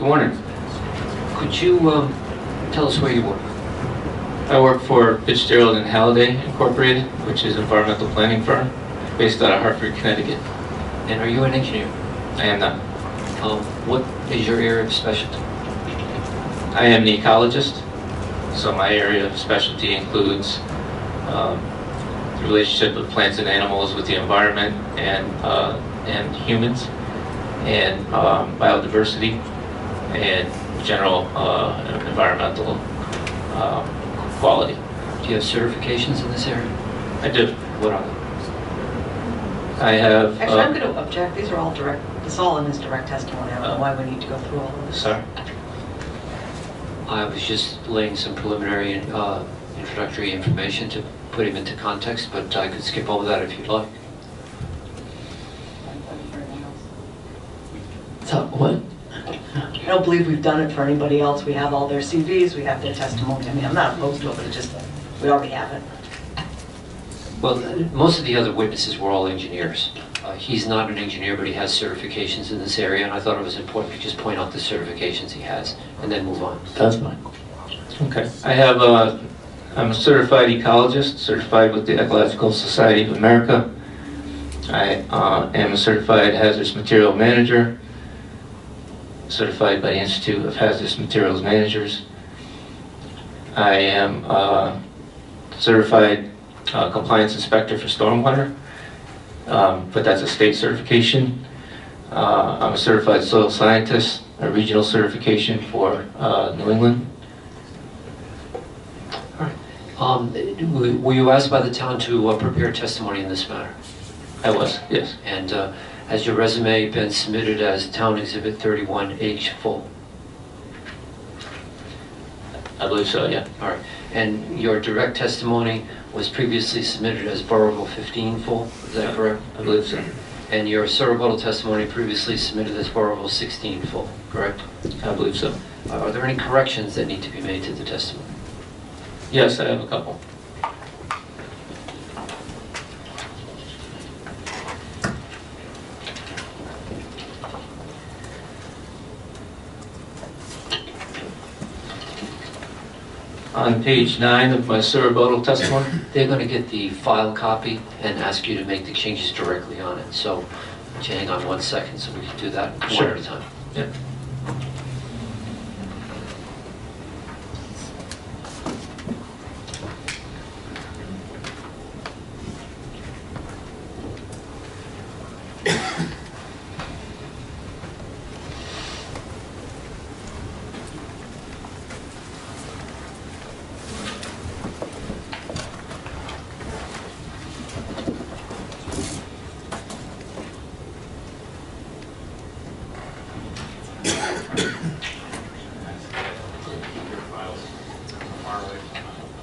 Good morning. Could you tell us where you work? I work for Fitzgerald and Halliday Incorporated, which is an environmental planning firm based out of Hartford, Connecticut. And are you an engineer? I am not. What is your area of specialty? I am an ecologist, so my area of specialty includes the relationship of plants and animals with the environment and humans, and biodiversity, and general environmental quality. Do you have certifications in this area? I do. What are they? I have. Actually, I'm going to object. These are all direct. It's all in his direct testimony. I don't know why we need to go through all of this. Sorry. I was just laying some preliminary introductory information to put him into context, but I could skip over that if you'd like. So what? I don't believe we've done it for anybody else. We have all their CVs, we have their testimony. I mean, I'm not opposed to it, but it's just, we already have it. Well, most of the other witnesses were all engineers. He's not an engineer, but he has certifications in this area, and I thought it was important to just point out the certifications he has, and then move on. That's fine. Okay. I have I'm a certified ecologist, certified with the Ecological Society of America. I am a certified hazardous material manager, certified by the Institute of Hazardous Materials Managers. I am certified compliance inspector for stormwater, but that's a state certification. I'm a certified soil scientist, a regional certification for New England. All right. Were you asked by the town to prepare testimony in this matter? I was, yes. And has your resume been submitted as Town Exhibit 31H full? I believe so, yeah. All right. And your direct testimony was previously submitted as Borough 15 full, is that correct? I believe so. And your rebuttal testimony previously submitted as Borough 16 full, correct? I believe so. Are there any corrections that need to be made to the testimony? Yes, I have a couple. On page 9 of my rebuttal testimony. They're going to get the file copy and ask you to make the changes directly on it. So, would you hang on 1 second so we can do that one at a time? Yeah.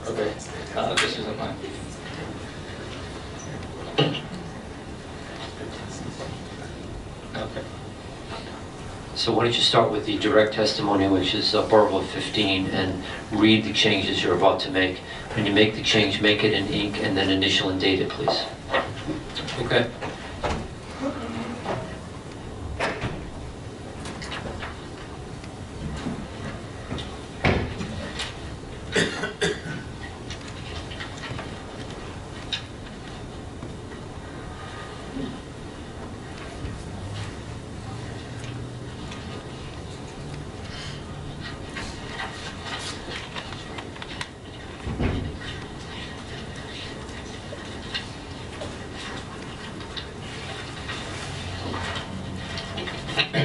Okay, this isn't mine. Okay. So why don't you start with the direct testimony, which is Borough 15, and read the changes you're about to make. When you make the change, make it in ink and then initial and date it, please. Okay.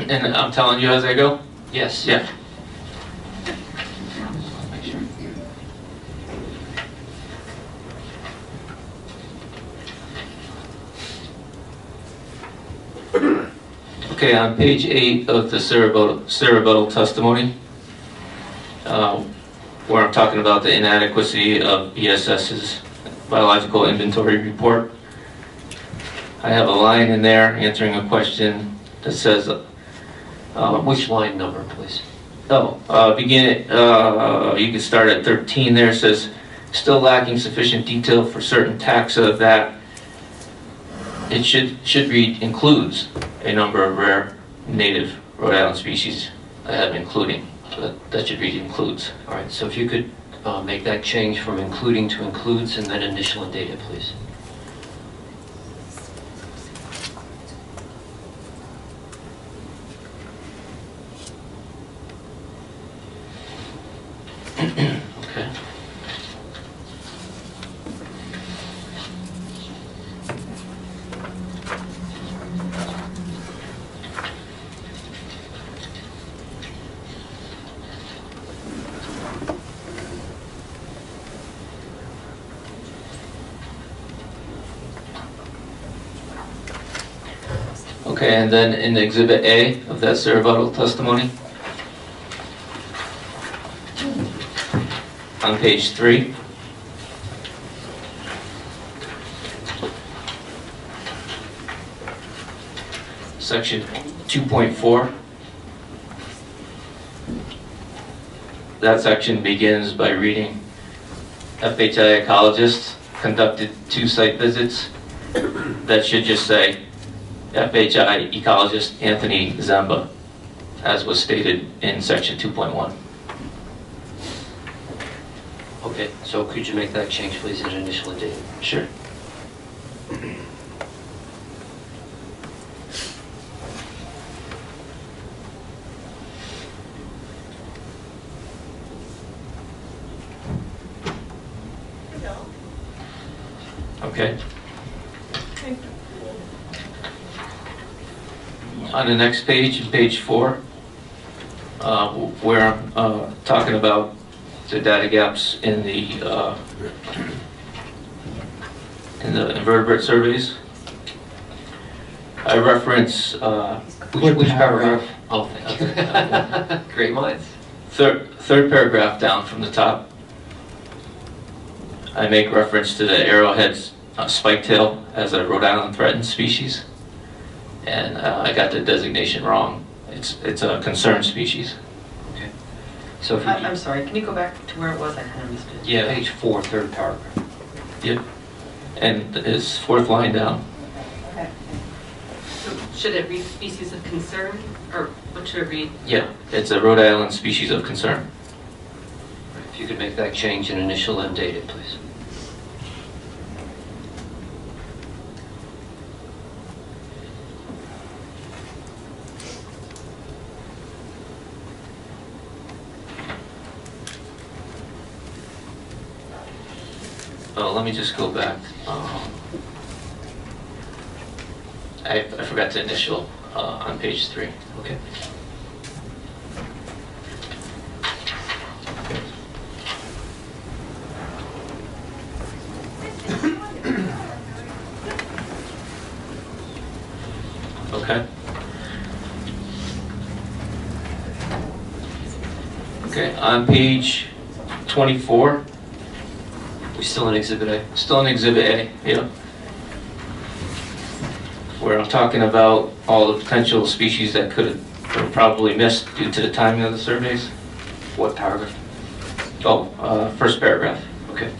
And I'm telling you as I go? Yes. Yeah. Okay, on page 8 of the cerebral testimony, where I'm talking about the inadequacy of BSS's biological inventory report, I have a line in there answering a question that says, Which line number, please? you can start at 13 there. It says, still lacking sufficient detail for certain taxa that it should read includes a number of rare native Rhode Island species I have including, so that should read includes. All right, so if you could make that change from including to includes and then initial and date it, please. Okay. Okay, and then in Exhibit A of that surrebuttal testimony, on page 3, section 2.4, that section begins by reading, FHI ecologist conducted 2 site visits. That should just say, FHI ecologist Anthony Zemba, as was stated in section 2.1. Okay, so could you make that change, please, in initial and date? Sure. Okay. On the next page, page 4, where I'm talking about the data gaps in the invertebrate surveys, I reference Which paragraph? Oh, thank you. Great minds. third paragraph down from the top. I make reference to the arrowhead's spiketail as a Rhode Island threatened species, and I got the designation wrong. It's a concerned species. Okay. So if I'm sorry, can you go back to where it was? I kind of missed it. yeah, page 4, third paragraph. Yep. And it's 4th line down. Okay. So should it read species of concern, or what should it read? Yeah, it's a Rhode Island species of concern. If you could make that change in initial and date it, please. Oh, let me just go back. I forgot to initial on page 3. Okay. Okay. Okay, on page 24, We still in Exhibit A? still in Exhibit A, yeah, where I'm talking about all the potential species that could have probably missed due to the timing of the surveys. What paragraph? Oh, first paragraph. Okay.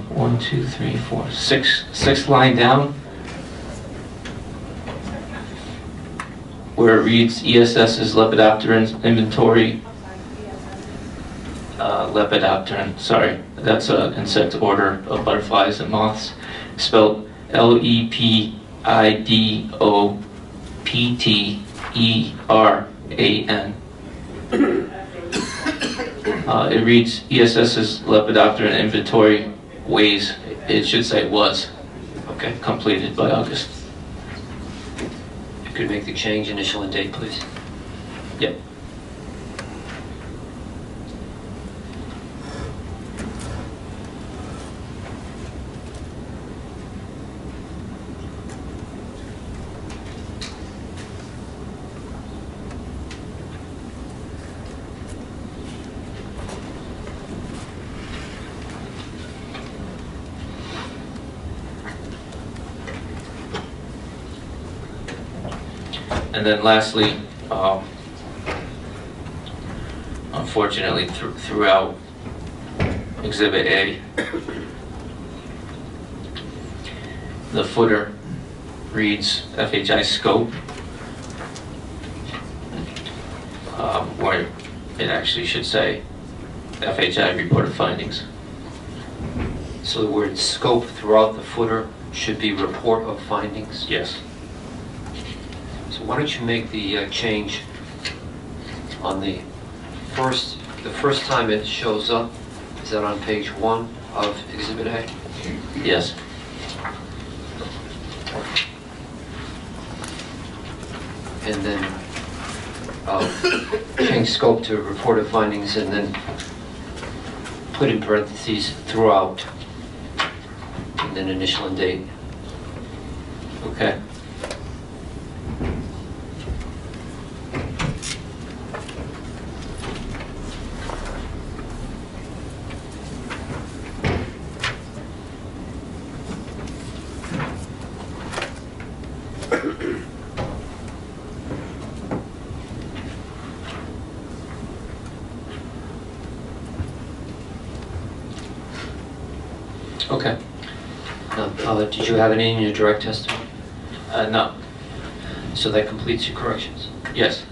One, two, three, four, sixth line down, where it reads ESS's Lepidopteran inventory. Lepidopteran, sorry, that's an insect order of butterflies and moths, spelled Lepidopteran. It reads ESS's Lepidopteran inventory ways, it should say was, Okay. completed by August. If you could make the change, initial and date, please. Yep. And then lastly, unfortunately, throughout Exhibit A, the footer reads FHI scope, where it actually should say FHI reported findings. So the word scope throughout the footer should be report of findings? Yes. So why don't you make the change on the first time it shows up, is that on page 1 of Exhibit A? Yes. And then change scope to report of findings, and then put in parentheses throughout, and then initial and date. Okay. Okay. Did you have any in your direct testimony? No. So that completes your corrections. Yes.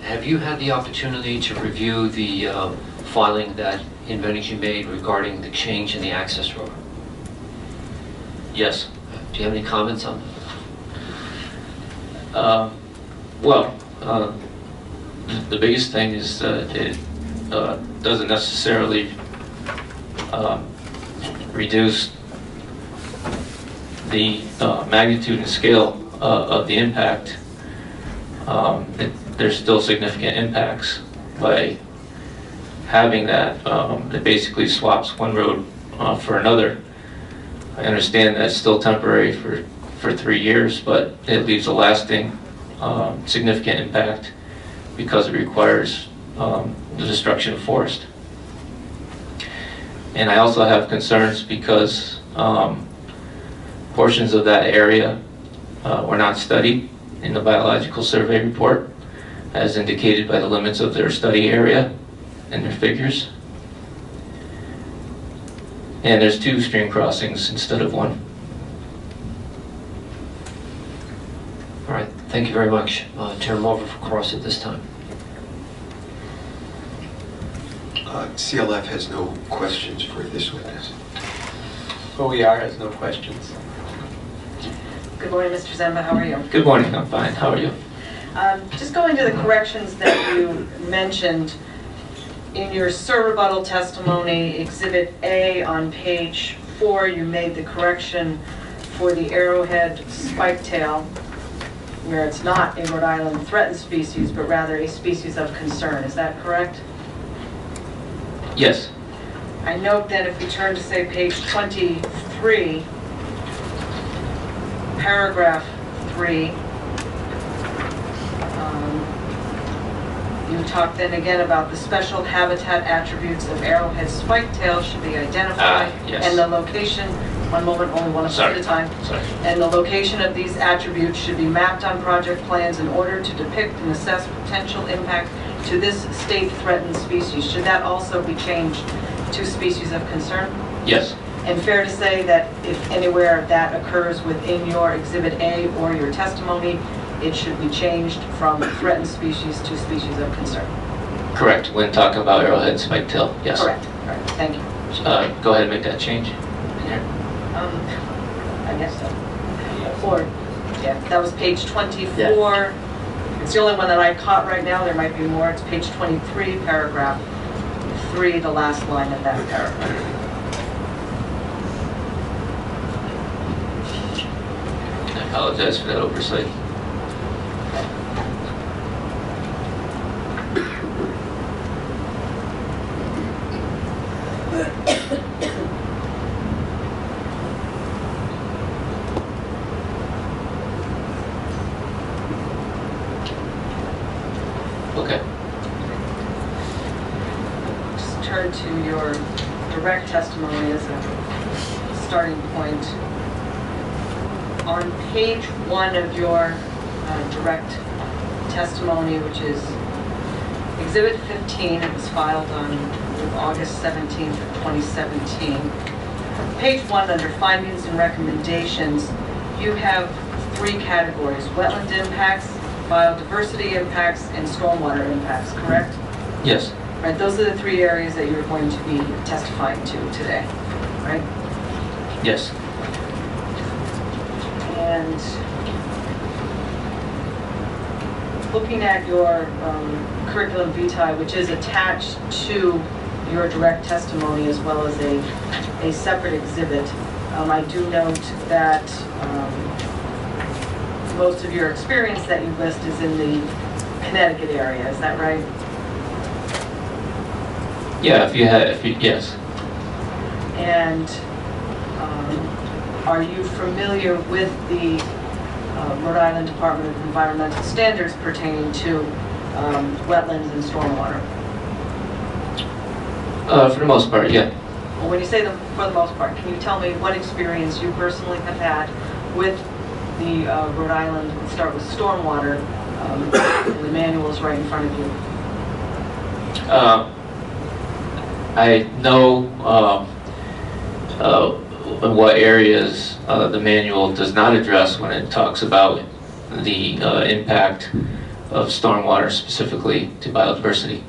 Have you had the opportunity to review the filing that Invenergy made regarding the change in the access road? Yes. Do you have any comments on Well, the biggest thing is that it doesn't necessarily reduce the magnitude and scale of the impact. There's still significant impacts by having that. It basically swaps one road for another. I understand that's still temporary for 3 years, but it leaves a lasting significant impact because it requires the destruction of forest. And I also have concerns because portions of that area were not studied in the biological survey report, as indicated by the limits of their study area and their figures. And there's 2 stream crossings instead of 1. All right, thank you very much. Turn them over for cross at this time. CLF has no questions for this witness. OER has no questions. Good morning, Mr. Zemba, how are you? Good morning, I'm fine. How are you? Just going to the corrections that you mentioned in your rebuttal testimony, Exhibit A on page 4, you made the correction for the arrowhead spiketail, where it's not a Rhode Island threatened species, but rather a species of concern. Is that correct? Yes. I note that if we turn to, say, page 23, paragraph 3, you talk then again about the special habitat attributes of arrowhead spiketail should be identified. Yes. And the location, one moment, only one at a time. Sorry. And the location of these attributes should be mapped on project plans in order to depict and assess potential impact to this state threatened species. Should that also be changed to species of concern? Yes. And fair to say that if anywhere that occurs within your Exhibit A or your testimony, it should be changed from threatened species to species of concern? Correct. When talking about arrowhead spiketail, yes. Correct. Thank you. Go ahead and make that change. Here. I guess so. Or, yeah, that was page 24. It's the only one that I caught right now. There might be more. It's page 23, paragraph 3, the last line of that paragraph. I apologize for that oversight. Okay. Just turn to your direct testimony as a starting point. On page 1 of your direct testimony, which is Exhibit 15, it was filed on August 17th, 2017. Page 1, under findings and recommendations, you have 3 categories: wetland impacts, biodiversity impacts, and stormwater impacts, correct? Yes. Right, those are the 3 areas that you're going to be testifying to today, right? Yes. And looking at your curriculum vitae, which is attached to your direct testimony as well as a separate exhibit, I do note that most of your experience that you list is in the Connecticut area, is that right? Yeah, yes. And are you familiar with the Rhode Island Department of Environmental Standards pertaining to wetlands and stormwater? For the most part, yeah. Well, when you say for the most part, can you tell me what experience you personally have had with the Rhode Island, let's start with stormwater, the manual's right in front of you. I know in what areas the manual does not address when it talks about the impact of stormwater specifically to biodiversity.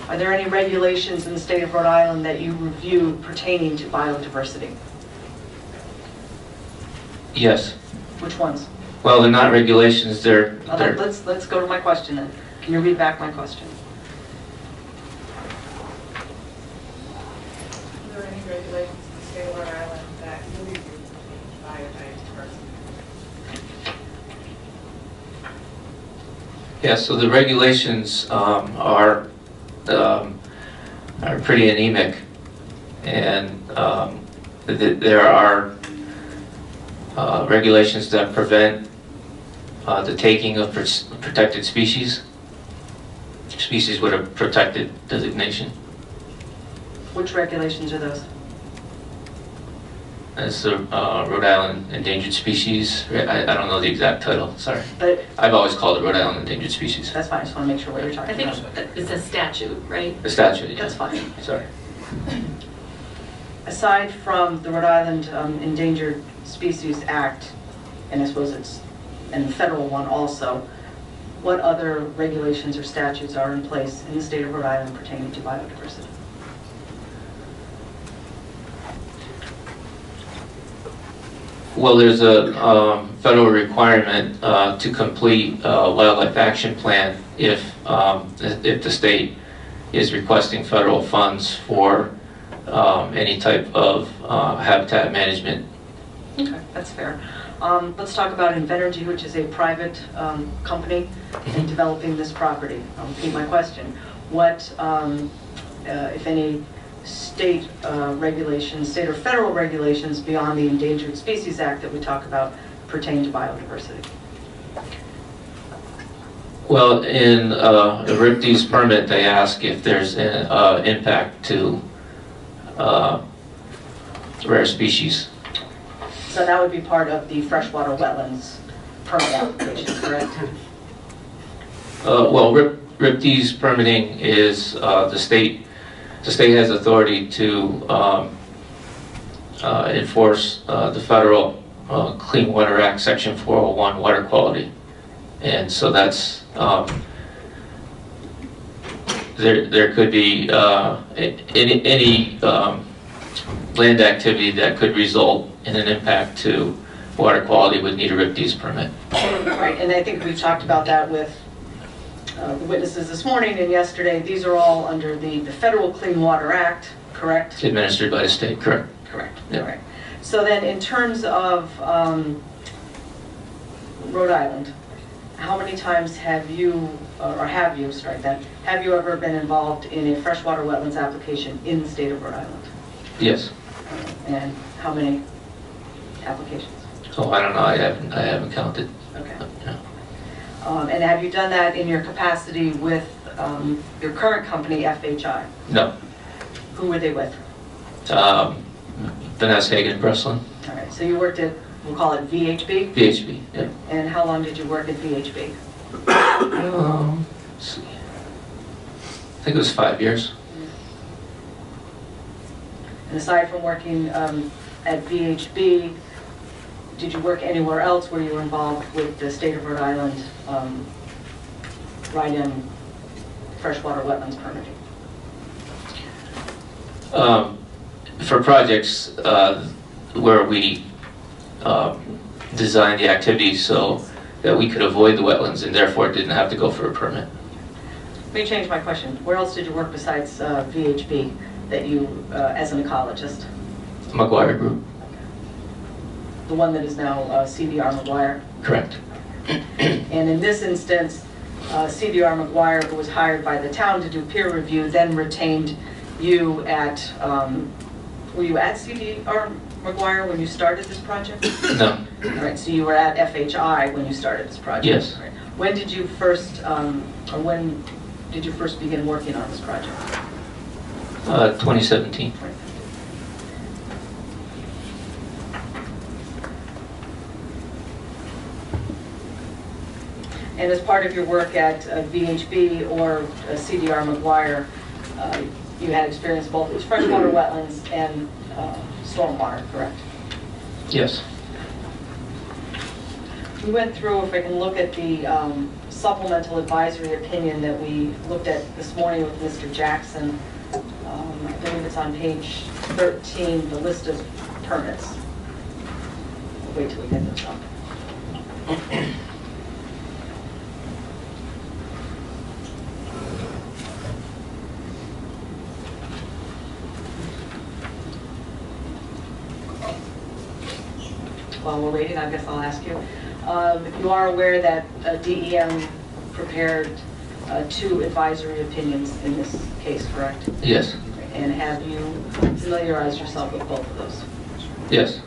Are there any regulations in the state of Rhode Island that you review pertaining to biodiversity? Yes. Which ones? Well, they're not regulations, they're Let's go to my question then. Can you read back my question? Are there any regulations in the state of Rhode Island that you review biodiversity? Yeah, so the regulations are pretty anemic, and there are regulations that prevent the taking of protected species with a protected designation. Which regulations are those? It's the Rhode Island Endangered Species. I don't know the exact title, sorry. But I've always called it Rhode Island Endangered Species. that's fine, I just want to make sure what you're I talking think about. it's a statute, right? The statute, yeah. That's fine. Sorry. Aside from the Rhode Island Endangered Species Act, and I suppose it's, and the federal one also, what other regulations or statutes are in place in the state of Rhode Island pertaining to biodiversity? Well, there's a federal requirement to complete a wildlife action plan if the state is requesting federal funds for any type of habitat management. Okay, that's fair. Let's talk about Invenergy, which is a private company in developing this property. I'll repeat my question. What, if any, state regulations, state or federal regulations beyond the Endangered Species Act that we talk about pertain to biodiversity? Well, in the RIPD's permit, they ask if there's an impact to rare species. So that would be part of the freshwater wetlands permit application, correct? Well, RIPD's permitting is the state has authority to enforce the federal Clean Water Act, Section 401, water quality. And so that's, there could be any land activity that could result in an impact to water quality would need a RIPD's permit. Right, and I think we've talked about that with the witnesses this morning and yesterday. These are all under the Federal Clean Water Act, correct? Administered by the state, correct? Correct, Yeah. all right. So then in terms of Rhode Island, how many times have you ever been involved in a freshwater wetlands application in the state of Rhode Island? Yes. And how many applications? Oh, I don't know, I haven't counted. Okay. Yeah. And have you done that in your capacity with your current company, FHI? No. Who were they with? Vanessa Hagen, Breslin. All right, so you worked at, we'll call it VHB? VHB, yeah. And how long did you work at VHB? Let's see. I think it was 5 years. And aside from working at VHB, did you work anywhere else where you were involved with the state of Rhode Island write-in freshwater wetlands permitting? For projects where we designed the activities so that we could avoid the wetlands and therefore didn't have to go for a permit. Let me change my question. Where else did you work besides VHB that you, as an ecologist? McGuire Group. The one that is now CDR McGuire? Correct. And in this instance, CDR McGuire, who was hired by the town to do peer review, then retained you at, were you at CDR McGuire when you started this project? No. All right, so you were at FHI when you started this project? Yes. Right. When did you first, when did you first begin working on this project? 2017. And as part of your work at VHB or CDR McGuire, you had experience both with freshwater wetlands and stormwater, correct? Yes. We went through, if I can look at the supplemental advisory opinion that we looked at this morning with Mr. Jackson. I believe it's on page 13, the list of permits. We'll wait till we get this up. While we're waiting, I guess I'll ask you. You are aware that DEM prepared 2 advisory opinions in this case, correct? Yes. And have you familiarized yourself with both of those? Yes.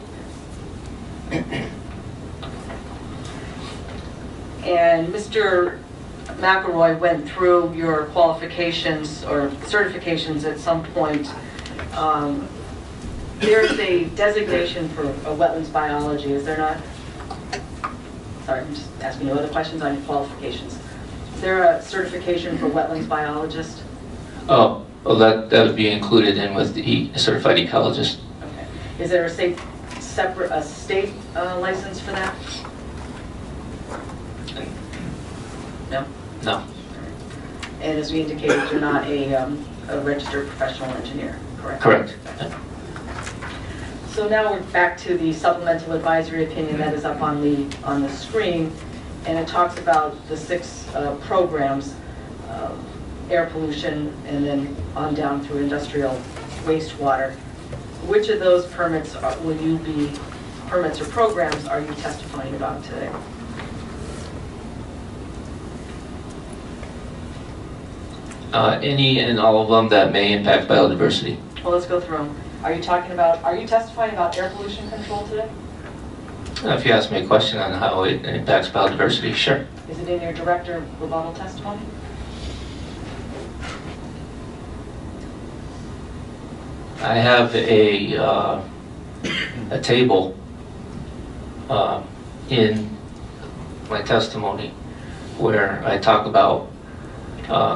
And Mr. McElroy went through your qualifications or certifications at some point. There's a designation for a wetlands biology, is there not? Sorry, I'm just asking you other questions on your qualifications. Is there a certification for wetlands biologist? Oh, well, that would be included in with the certified ecologist. Okay. Is there a state license for that? No? No. And as we indicated, you're not a registered professional engineer, correct? Correct. So now we're back to the supplemental advisory opinion that is up on the screen, and it talks about the 6 programs, air pollution, and then on down through industrial wastewater. Which of those permits permits or programs are you testifying about today? Any and all of them that may impact biodiversity. Well, let's go through them. Are you testifying about air pollution control today? If you ask me a question on how it impacts biodiversity, sure. Is it in your direct or rebuttal testimony? I have a table in my testimony where I talk about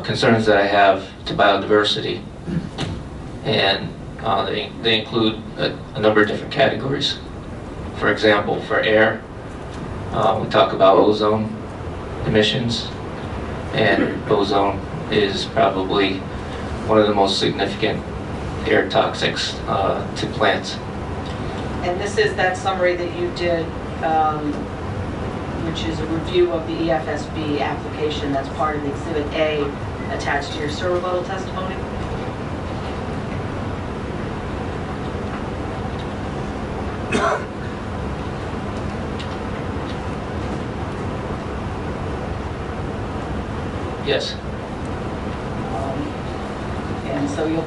concerns that I have to biodiversity, and they include a number of different categories. For example, for air, we talk about ozone emissions, and ozone is probably one of the most significant air toxics to plants. And this is that summary that you did, which is a review of the EFSB application that's part of Exhibit A attached to your rebuttal testimony? Yes. And so you'll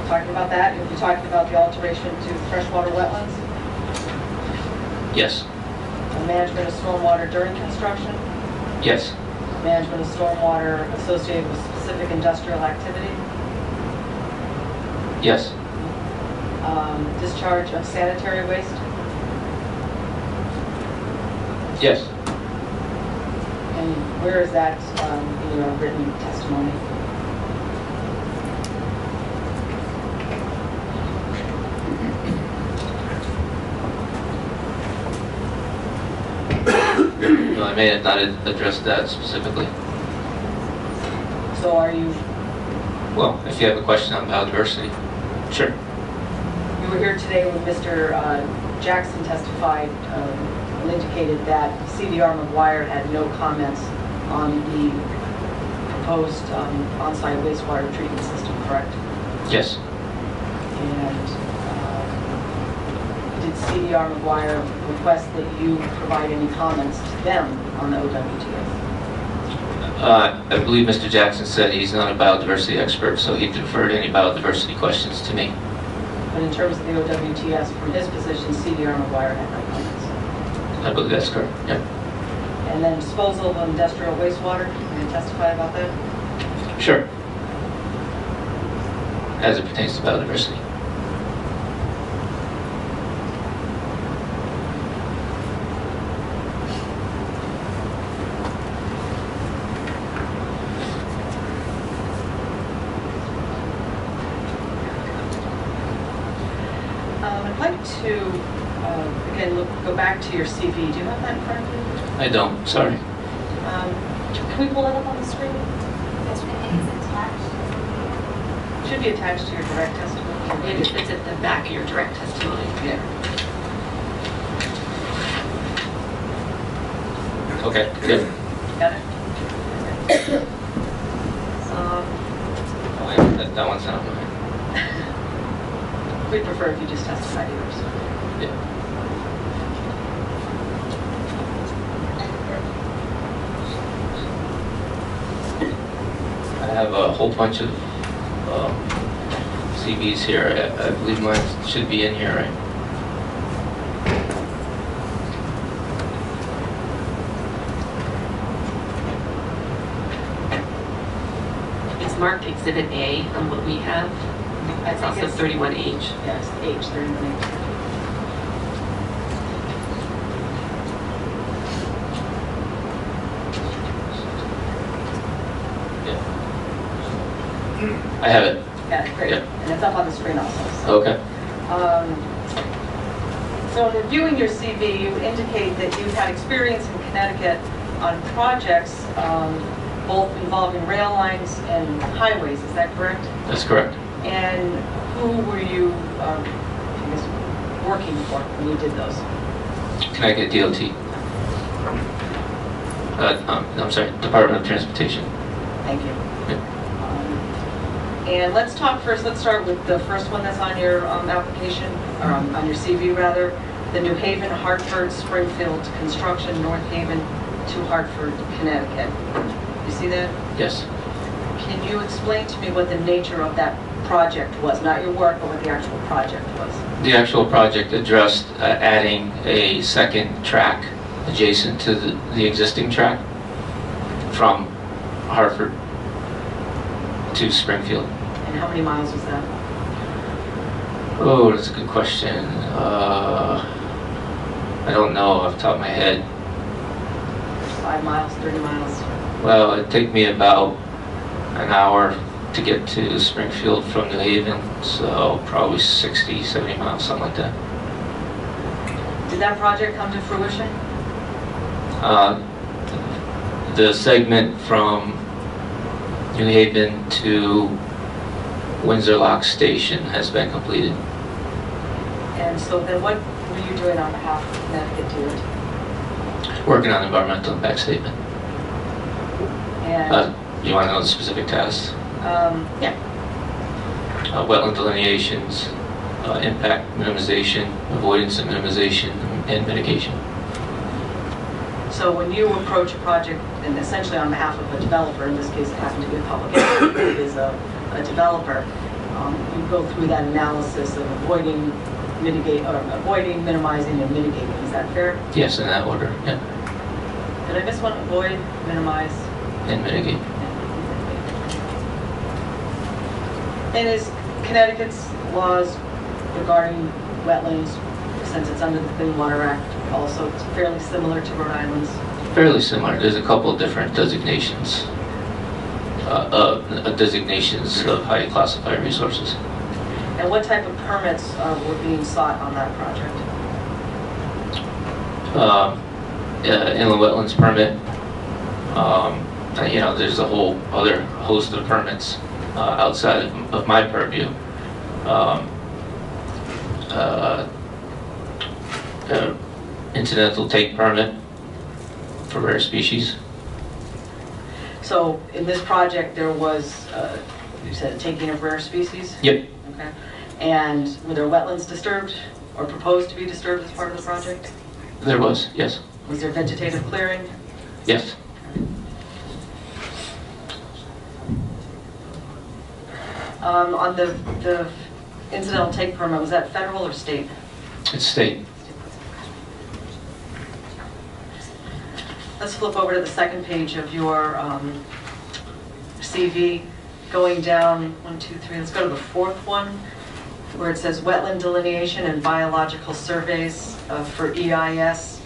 talking about that. You'll be talking about the alteration to freshwater wetlands, Yes. the management of stormwater during construction, Yes. management of stormwater associated with specific industrial activity, Yes. discharge of sanitary waste, Yes. and where is that in your written testimony? I may have not addressed that specifically. So are you, Well, if you have a question on biodiversity, sure. you were here today when Mr. Jackson testified and indicated that CDR McGuire had no comments on the proposed on-site wastewater treatment system, correct? Yes. And did CDR McGuire request that you provide any comments to them on the OWTS? I believe Mr. Jackson said he's not a biodiversity expert, so he deferred any biodiversity questions to me. But in terms of the OWTS, from his position, CDR McGuire had no comments. I believe that's correct. Yep. And then disposal of industrial wastewater, can you testify about that? Sure. As it pertains to biodiversity. I'd like to, again, go back to your CV. Do you have that in front of you? I don't, sorry. Can we pull that up on the screen? It's attached. Should be attached to your direct testimony. It's at the back of your direct testimony. Yeah. Okay, good. Got it? Oh, wait, that one's not mine. We'd prefer if you just testified yours. Yeah. I have a whole bunch of CVs here. I believe mine should be in here, right? It's marked Exhibit A on what we have. It's also 31H. Yes, H, 31H. I have it. Yeah, great. Yep. And it's up on the screen also. So. Okay. So in reviewing your CV, you indicate that you've had experience in Connecticut on projects both involving rail lines and highways, is that correct? That's correct. And who were you, I guess, working for when you did those? Connecticut DOT. I'm sorry, Department of Transportation. Thank you. Yep. And let's start with the first one that's on your application, or on your CV rather, the New Haven, Hartford, Springfield construction, North Haven to Hartford, Connecticut. You see that? Yes. Can you explain to me what the nature of that project was? Not your work, but what the actual project was. The actual project addressed adding a second track adjacent to the existing track from Hartford to Springfield. And how many miles was that? Oh, that's a good question. I don't know off the top of my head. 5 miles, 30 miles? Well, it'd take me about an hour to get to Springfield from New Haven, so probably 60, 70 miles, something like that. Did that project come to fruition? The segment from New Haven to Windsor Lock Station has been completed. And so then what were you doing on behalf of Connecticut DOT? Working on environmental impact statement. And, You want to know the specific tasks? yeah. Wetland delineations, impact minimization, avoidance and minimization, and mitigation. So when you approach a project, and essentially on behalf of a developer, in this case it happened to be a public entity that is a developer, you go through that analysis of avoiding, minimizing, and mitigating. Is that fair? Yes, in that order, yeah. Did I miss one? Avoid, minimize, And mitigate. and is Connecticut's laws regarding wetlands, since it's under the Clean Water Act, also fairly similar to Rhode Island's? Fairly similar. There's a couple of different designations. Designations of how you classify resources. And what type of permits were being sought on that project? inland wetlands permit. You know, there's a whole other host of permits outside of my purview. Incidental take permit for rare species. So in this project, there was, you said, a taking of rare species? Yep. Okay. And were there wetlands disturbed or proposed to be disturbed as part of the project? There was, yes. Was there vegetative clearing? Yes. On the incidental take permit, was that federal or state? It's state. Let's flip over to the second page of your CV, going down 1, 2, 3. Let's go to the fourth one, where it says wetland delineation and biological surveys for EIS,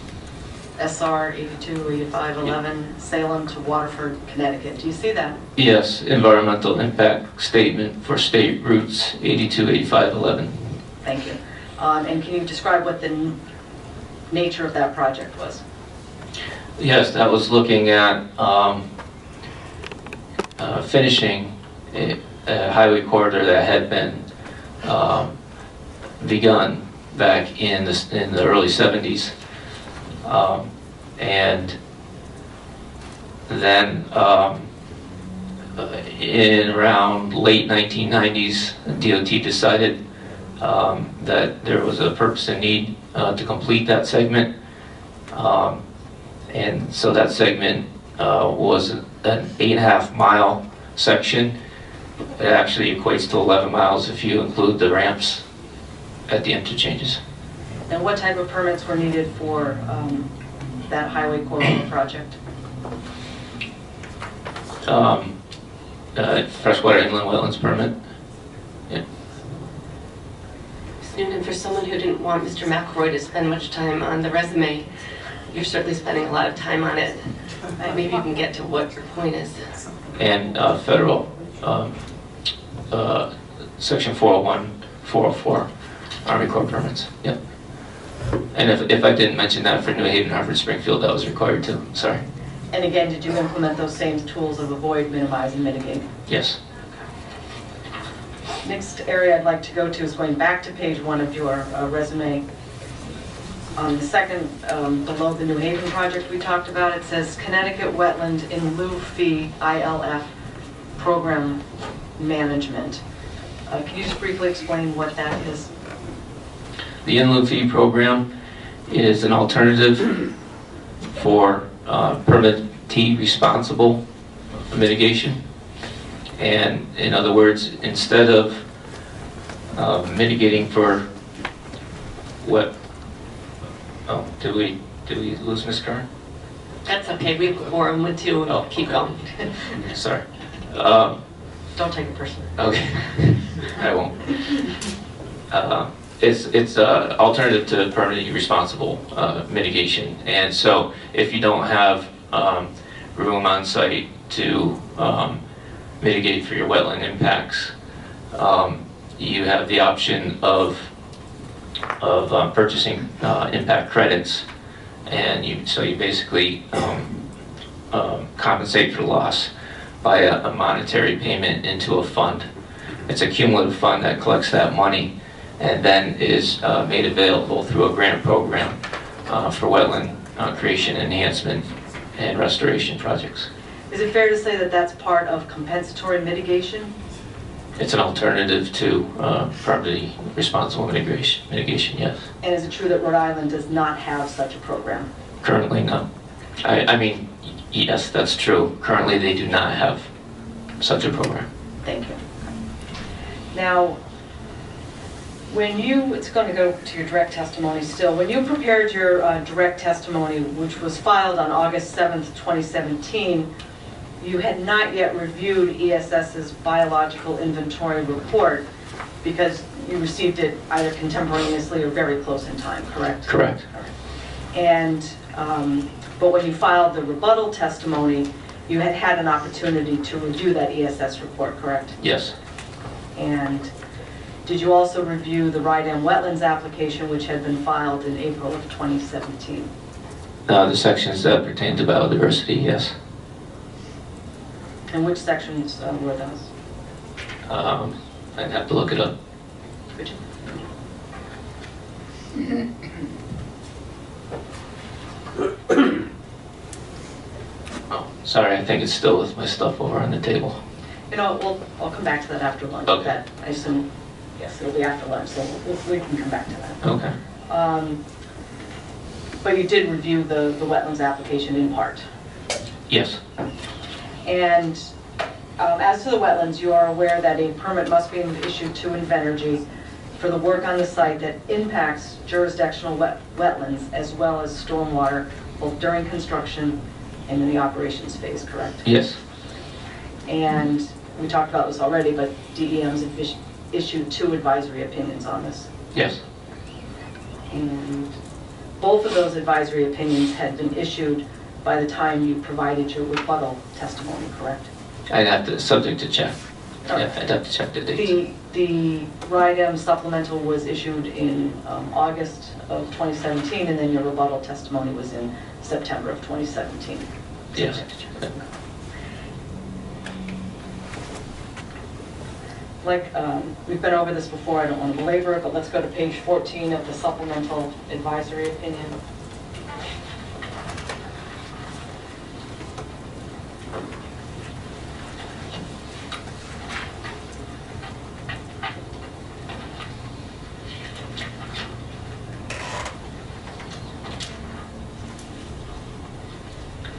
SR 82, 85, 11, Salem to Waterford, Connecticut. Do you see that? Yes, environmental impact statement for state routes 82, 85, 11. Thank you. And can you describe what the nature of that project was? Yes, that was looking at finishing a highway corridor that had been begun back in the early 70s. And then in around late 1990s, DOT decided that there was a purpose and need to complete that segment. And so that segment was an 8.5 mile section. It actually equates to 11 miles if you include the ramps at the interchanges. And what type of permits were needed for that highway corridor project? Freshwater inland wetlands permit. Yeah. Ms. Noonan, for someone who didn't want Mr. McElroy to spend much time on the resume, you're certainly spending a lot of time on it. Maybe you can get to what your point is. And federal section 401, 404 Army Corps permits. Yep. And if I didn't mention that for New Haven, Hartford, Springfield, that was required too. Sorry. And again, did you implement those same tools of avoid, minimize, and mitigate? Yes. Next area I'd like to go to is going back to page 1 of your resume. On the second, below the New Haven project we talked about, it says Connecticut Wetland in lieu fee ILF program management. Can you just briefly explain what that is? The in lieu fee program is an alternative for permittee responsible mitigation. And in other words, instead of mitigating for what, oh, did we lose Ms. Curran? That's okay, we have a quorum with two, Oh, keep okay. going. Sorry. Don't take it personally. Okay, I won't. It's alternative to permanently responsible mitigation, and so if you don't have room on site to mitigate for your wetland impacts, you have the option of purchasing impact credits, and you basically compensate for loss by a monetary payment into a fund. It's a cumulative fund that collects that money and then is made available through a grant program for wetland creation, enhancement, and restoration projects. Is it fair to say that that's part of compensatory mitigation? It's an alternative to property responsible mitigation, yes. And is it true that Rhode Island does not have such a program? Currently, no. I mean, yes, that's true. Currently, they do not have such a program. Thank you. Now, it's going to go to your direct testimony still. When you prepared your direct testimony, which was filed on August 7th, 2017, you had not yet reviewed ESS's biological inventory report because you received it either contemporaneously or very close in time, correct? Correct. And, but when you filed the rebuttal testimony, you had had an opportunity to review that ESS report, correct? Yes. And did you also review the Rydam Wetlands application, which had been filed in April of 2017? The sections that pertain to biodiversity, yes. And which sections were those? I'd have to look it up. Could you? Oh, sorry, I think it's still with my stuff over on the table. You know, I'll come back to that after lunch. Okay. That, I assume, yes, it'll be after lunch, so we can come back to that. Okay. But you did review the wetlands application in part. Yes. And as to the wetlands, you are aware that a permit must be issued to Invenergy for the work on the site that impacts jurisdictional wetlands as well as stormwater, both during construction and in the operations phase, correct? Yes. And we talked about this already, but DEM's issued 2 advisory opinions on this. Yes. And both of those advisory opinions had been issued by the time you provided your rebuttal testimony, correct? I'd have to, subject to check. Yeah, I'd have to check the dates. The RIDEM supplemental was issued in August of 2017, and then your rebuttal testimony was in September of 2017. Yes. Like, we've been over this before, I don't want to belabor it, but let's go to page 14 of the supplemental advisory opinion.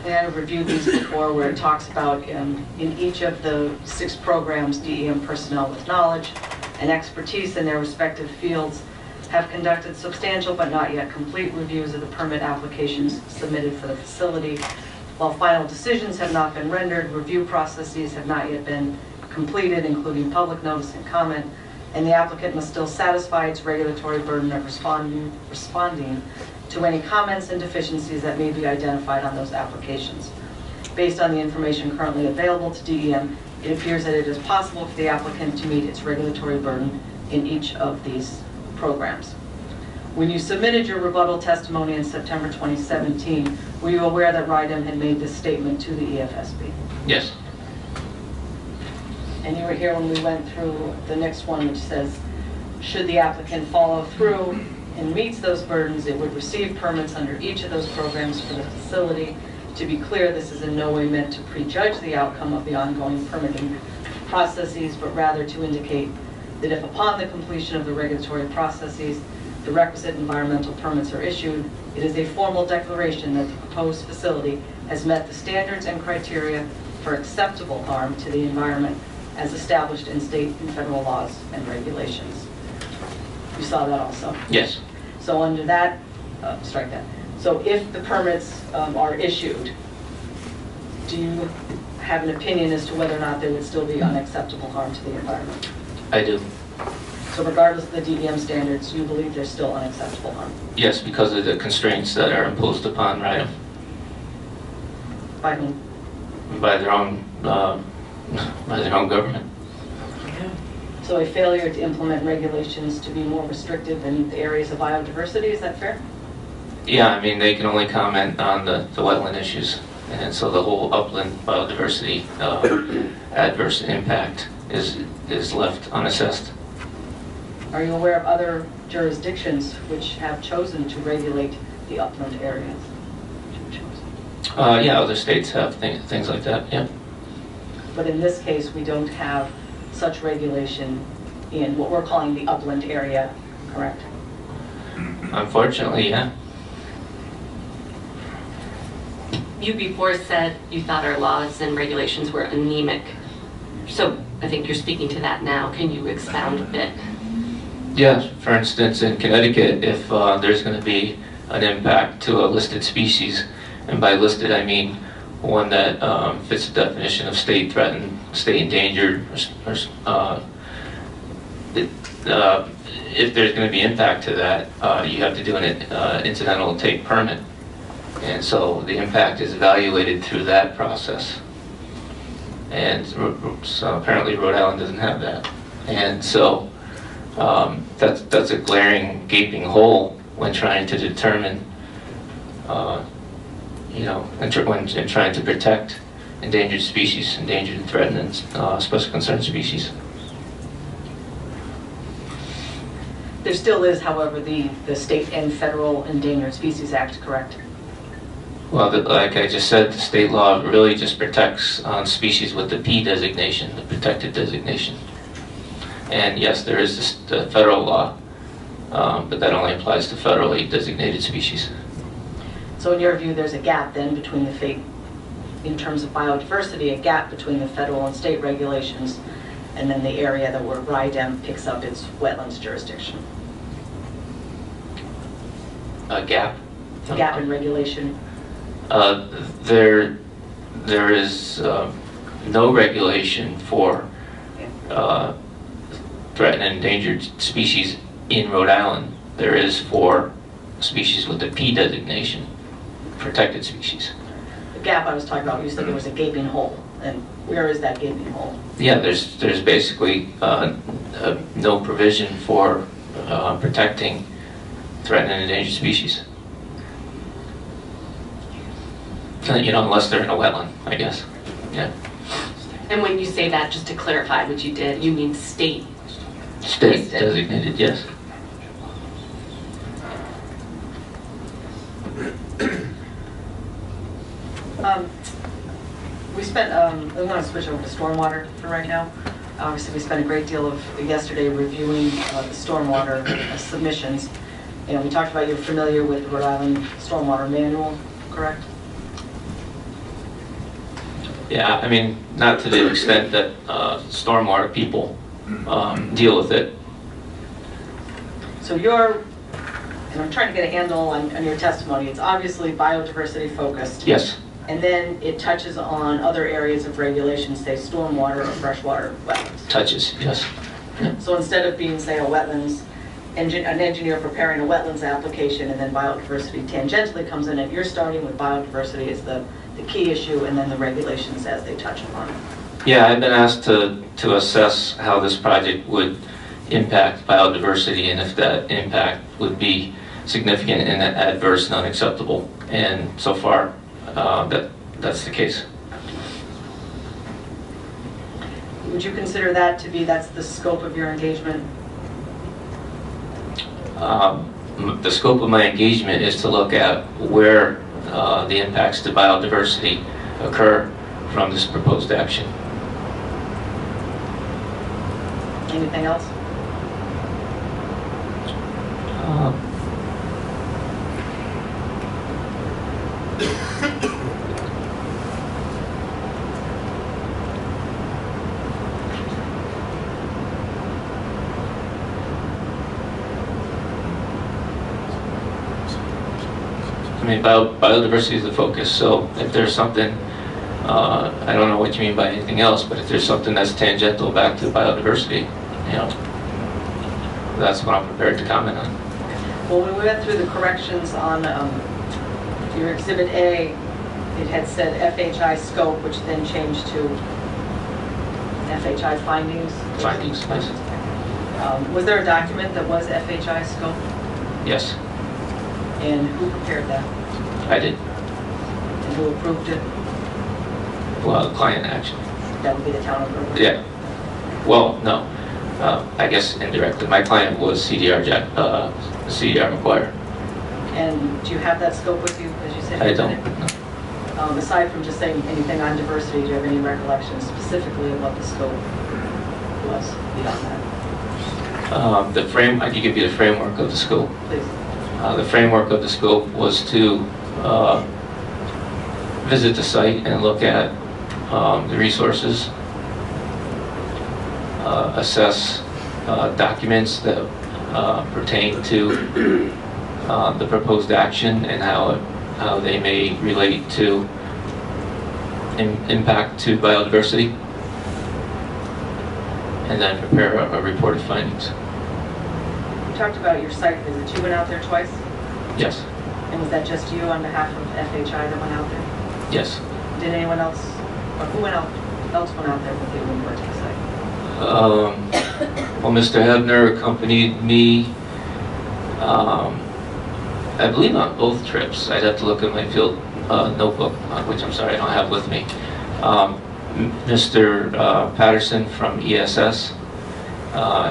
And I've reviewed these before where it talks about in each of the 6 programs, DEM personnel with knowledge and expertise in their respective fields have conducted substantial but not yet complete reviews of the permit applications submitted for the facility. While final decisions have not been rendered, review processes have not yet been completed, including public notice and comment, and the applicant must still satisfy its regulatory burden of responding to any comments and deficiencies that may be identified on those applications. Based on the information currently available to DEM, it appears that it is possible for the applicant to meet its regulatory burden in each of these programs. When you submitted your rebuttal testimony in September 2017, were you aware that RIDEM had made this statement to the EFSB? Yes. And you were here when we went through the next one, which says, should the applicant follow through and meets those burdens, it would receive permits under each of those programs for the facility. To be clear, this is in no way meant to prejudge the outcome of the ongoing permitting processes, but rather to indicate that if upon the completion of the regulatory processes, the requisite environmental permits are issued, it is a formal declaration that the proposed facility has met the standards and criteria for acceptable harm to the environment as established in state and federal laws and regulations. You saw that also? Yes. So under that, strike that. So if the permits are issued, do you have an opinion as to whether or not there would still be unacceptable harm to the environment? I do. So regardless of the DEM standards, you believe there's still unacceptable harm? Yes, because of the constraints that are imposed upon RIDEM By whom? by their own government. So a failure to implement regulations to be more restrictive in the areas of biodiversity, is that fair? Yeah, I mean, they can only comment on the wetland issues. And so the whole upland biodiversity adverse impact is left unassessed. Are you aware of other jurisdictions which have chosen to regulate the upland areas? Yeah, other states have things like that, yeah. But in this case, we don't have such regulation in what we're calling the upland area, correct? Unfortunately, yeah. You before said you thought our laws and regulations were anemic. So I think you're speaking to that now. Can you expound a bit? Yeah, for instance, in Connecticut, if there's going to be an impact to a listed species, and by listed I mean one that fits the definition of state threatened, state endangered, if there's going to be impact to that, you have to do an incidental take permit. And so the impact is evaluated through that process. And so apparently Rhode Island doesn't have that. And so that's a glaring, gaping hole when trying to determine in trying to protect endangered species, endangered and threatened and special concern species. There still is, however, the state and federal Endangered Species Act, correct? Well, like I just said, the state law really just protects species with the P designation, the protected designation. And yes, there is the federal law, but that only applies to federally designated species. So in your view, there's a gap then between in terms of biodiversity, a gap between the federal and state regulations and then the area that where RIDEM picks up its wetlands jurisdiction. A gap? A gap in regulation. There is no regulation for threatened and endangered species in Rhode Island. There is for species with the P designation, protected species. The gap I was talking about, you said there was a gaping hole, and where is that gaping hole? Yeah, there's basically no provision for protecting threatened and endangered species. Unless they're in a wetland, I guess. Yeah. And when you say that, just to clarify what you did, you mean state? State designated, yes. We spent, I'm going to switch over to stormwater for right now. Obviously, we spent a great deal of yesterday reviewing the stormwater submissions. And we talked about you're familiar with the Rhode Island Stormwater Manual, correct? Yeah, I mean, not to the extent that stormwater people deal with it. So and I'm trying to get a handle on your testimony, it's obviously biodiversity focused. Yes, And then it touches on other areas of regulation, say stormwater or freshwater wetlands. touches, yes. So instead of being, say, a wetlands, an engineer preparing a wetlands application and then biodiversity tangentially comes in, and you're starting with biodiversity as the key issue and then the regulations as they touch upon it. Yeah, I've been asked to assess how this project would impact biodiversity and if that impact would be significant and adverse and unacceptable. And so far, that's the case. Would you consider that to be, that's the scope of your engagement? The scope of my engagement is to look at where the impacts to biodiversity occur from this proposed action. Anything else? I mean, biodiversity is the focus, so if there's something, I don't know what you mean by anything else, but if there's something that's tangential back to biodiversity, that's what I'm prepared to comment on. Well, when we went through the corrections on your Exhibit A, it had said FHI scope, which then changed to FHI findings. Findings, yes. Was there a document that was FHI scope? Yes, And who prepared that? I did. And who approved it? Well, the client actually. That would be the town approval? Yeah. Well, no. I guess indirectly. My client was CDR McGuire. And do you have that scope with you, as you said? I don't. No. Aside from just saying anything on diversity, do you have any recollection specifically of what the scope was beyond that? I could give you the framework of the scope. Please. The framework of the scope was to visit the site and look at the resources, assess documents that pertain to the proposed action and how they may relate to impact to biodiversity, and then prepare a report of findings. You talked about your site visits. You went out there twice? Yes. And was that just you on behalf of FHI that went out there? Yes. Did anyone else, or who else went out there with you when you went to the site? Well, Mr. Hebner accompanied me, I believe on both trips. I'd have to look at my field notebook, which I'm sorry I don't have with me. Mr. Patterson from ESS,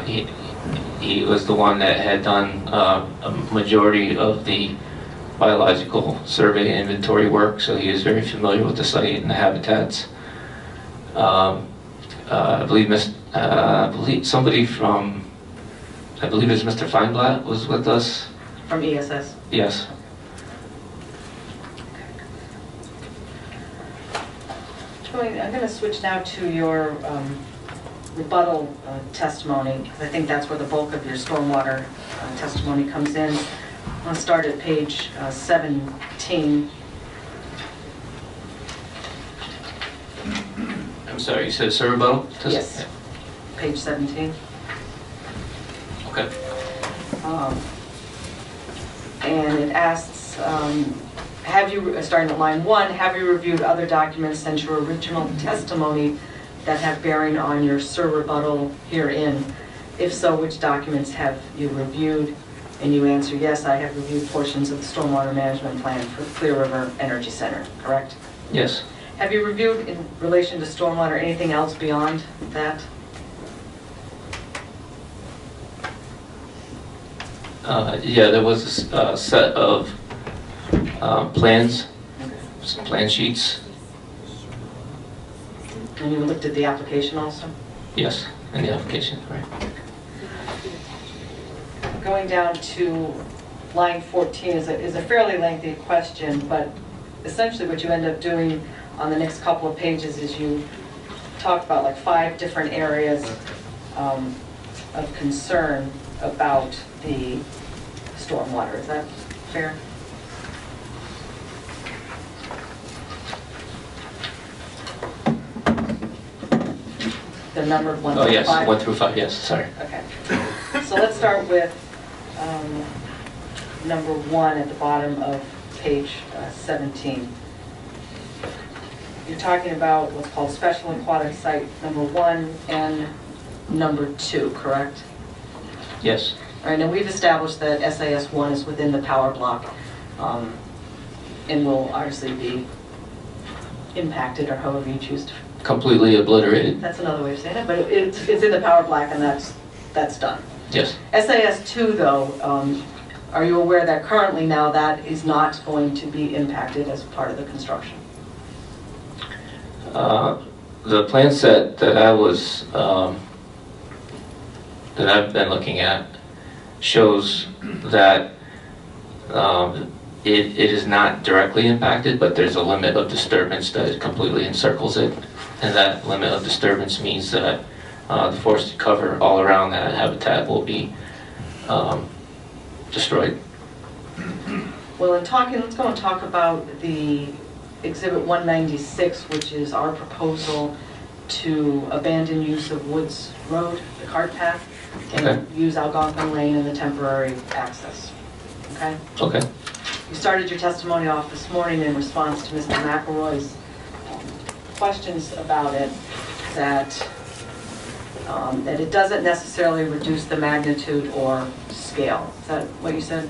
he was the one that had done a majority of the biological survey and inventory work, so he is very familiar with the site and the habitats. I believe somebody from, I believe it's Mr. Feinblatt was with us. From ESS? Yes. I'm going to switch now to your rebuttal testimony, because I think that's where the bulk of your stormwater testimony comes in. I'm going to start at page 17. I'm sorry, you said survey rebuttal? Yes, page 17. Okay. And it asks, have you, starting at line 1, have you reviewed other documents since your original testimony that have bearing on your survey rebuttal herein? If so, which documents have you reviewed? And you answer, yes, I have reviewed portions of the stormwater management plan for the Clear River Energy Center, correct? Yes. Have you reviewed, in relation to stormwater, anything else beyond that? Yeah, there was a set of plans, some plan sheets. And you looked at the application also? Yes, in the application, right. Going down to line 14 is a fairly lengthy question, but essentially what you end up doing on the next couple of pages is you talk about like 5 different areas of concern about the stormwater. Is that fair? They're numbered 1 Oh, through yes, 5? 1 through 5, yes, sorry. Okay. So let's start with number 1 at the bottom of page 17. You're talking about what's called special aquatic site number 1 and number 2, correct? Yes. All right, now we've established that SAS 1 is within the power block and will obviously be impacted, or however you choose to. Completely obliterated. That's another way of saying it, but it's in the power block and that's done. Yes. SAS 2, though, are you aware that currently now that is not going to be impacted as part of the construction? The plan set that I've been looking at shows that it is not directly impacted, but there's a limit of disturbance that completely encircles it. And that limit of disturbance means that the forested cover all around that habitat will be destroyed. Well, let's go and talk about the Exhibit 196, which is our proposal to abandon use of Woods Road, the cart path, and Okay. use Algonquin Lane and the temporary access. Okay? Okay. You started your testimony off this morning in response to Mr. McElroy's questions about it, that it doesn't necessarily reduce the magnitude or scale. Is that what you said?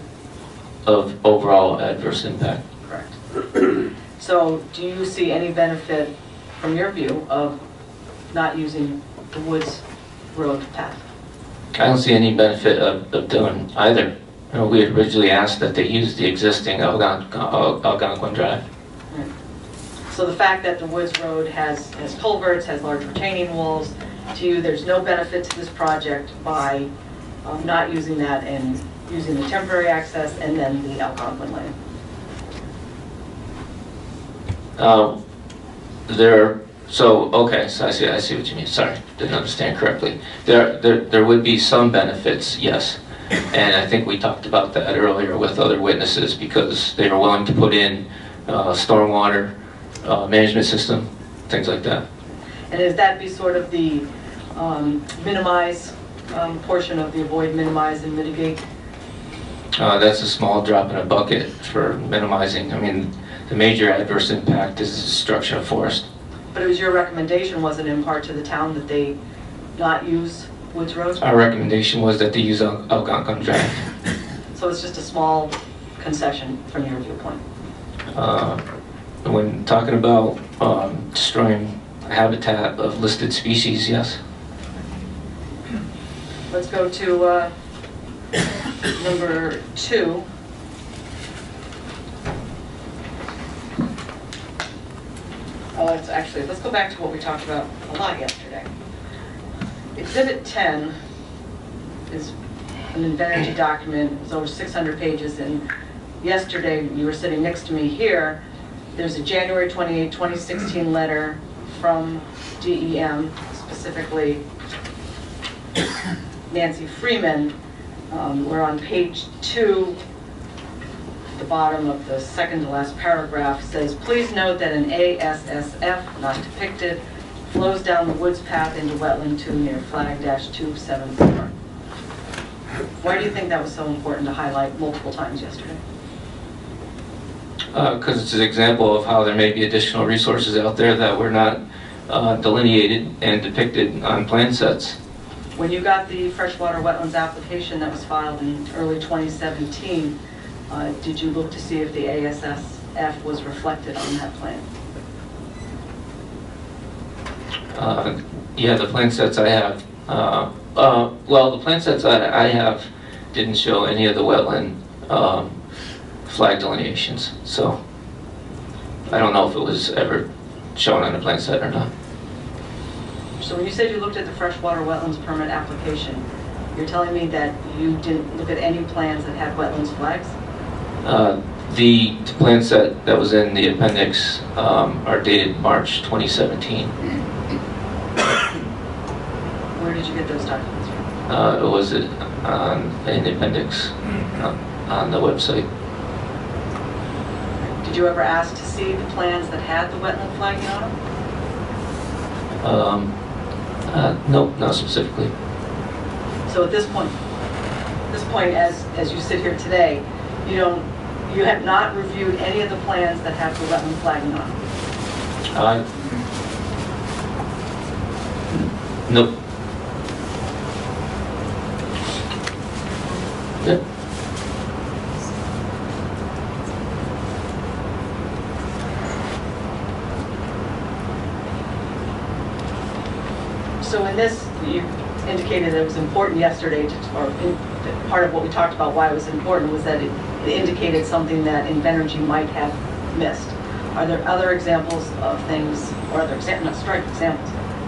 Of overall adverse impact. Correct. So do you see any benefit, from your view, of not using the Woods Road path? I don't see any benefit of doing either. You know, we had originally asked that they use the existing Algonquin Drive. So the fact that the Woods Road has culverts, has large retaining walls, to you, there's no benefit to this project by not using that and using the temporary access and then the Algonquin Lane? So I see what you mean. Sorry, didn't understand correctly. There would be some benefits, yes. And I think we talked about that earlier with other witnesses, because they were willing to put in stormwater management system, things like that. And does that be sort of the minimize portion of the avoid, minimize, and mitigate? That's a small drop in a bucket for minimizing. I mean, the major adverse impact is the destruction of forest. But it was your recommendation, wasn't it, in part to the town, that they not use Woods Road? Our recommendation was that they use Algonquin Drive. So it's just a small concession from your viewpoint? when talking about destroying habitat of listed species, yes. Let's go to number 2. Let's go back to what we talked about a lot yesterday. Exhibit 10 is an Invenergy document. It's over 600 pages, and yesterday, you were sitting next to me here, there's a January 28, 2016 letter from DEM, specifically Nancy Freeman. We're on page 2, the bottom of the second to last paragraph says, please note that an ASSF, not depicted, flows down the woods path into wetland 2 near flag-274. Why do you think that was so important to highlight multiple times yesterday? Because it's an example of how there may be additional resources out there that were not delineated and depicted on plan sets. When you got the freshwater wetlands application that was filed in early 2017, did you look to see if the ASSF was reflected on that plan? Yeah, the plan sets I have, well, the plan sets I have didn't show any of the wetland flag delineations, so I don't know if it was ever shown on the plan set or not. So when you said you looked at the freshwater wetlands permit application, you're telling me that you didn't look at any plans that had wetlands flags? The plan set that was in the appendix are dated March 2017. Where did you get those documents from? It was in the appendix on the website. Did you ever ask to see the plans that had the wetland flagging on them? Nope, not specifically. So at this point, as you sit here today, you have not reviewed any of the plans that have the wetland flagging on them? Nope. Yep. So in this, you indicated that it was important yesterday, part of what we talked about, why it was important, was that it indicated something that Invenergy might have missed. Are there other examples of things, or other examples,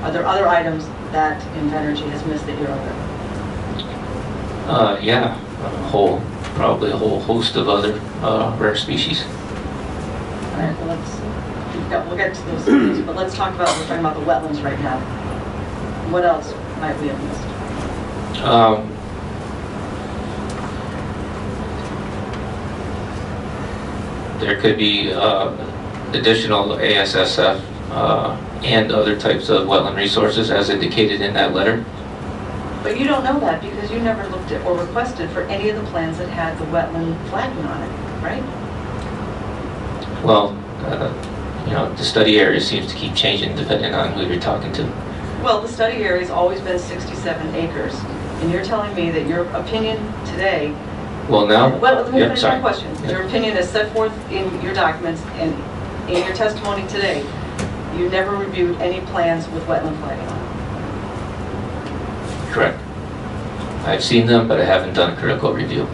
are there other items that Invenergy has missed that you're aware of? Yeah, probably a whole host of other rare species. All right, well, we'll get to those things, but let's talk about, we're talking about the wetlands right now. What else might we have missed? There could be additional ASSF and other types of wetland resources as indicated in that letter. But you don't know that because you never looked at or requested for any of the plans that had the wetland flagging on it, right? Well, the study area seems to keep changing depending on who you're talking to. Well, the study area's always been 67 acres, and you're telling me that your opinion today... Well, now... Well, let me finish my sorry. question. Yeah. Your opinion is set forth in your documents and in your testimony today. You never reviewed any plans with wetland flagging on them. Correct. I've seen them, but I haven't done a critical review.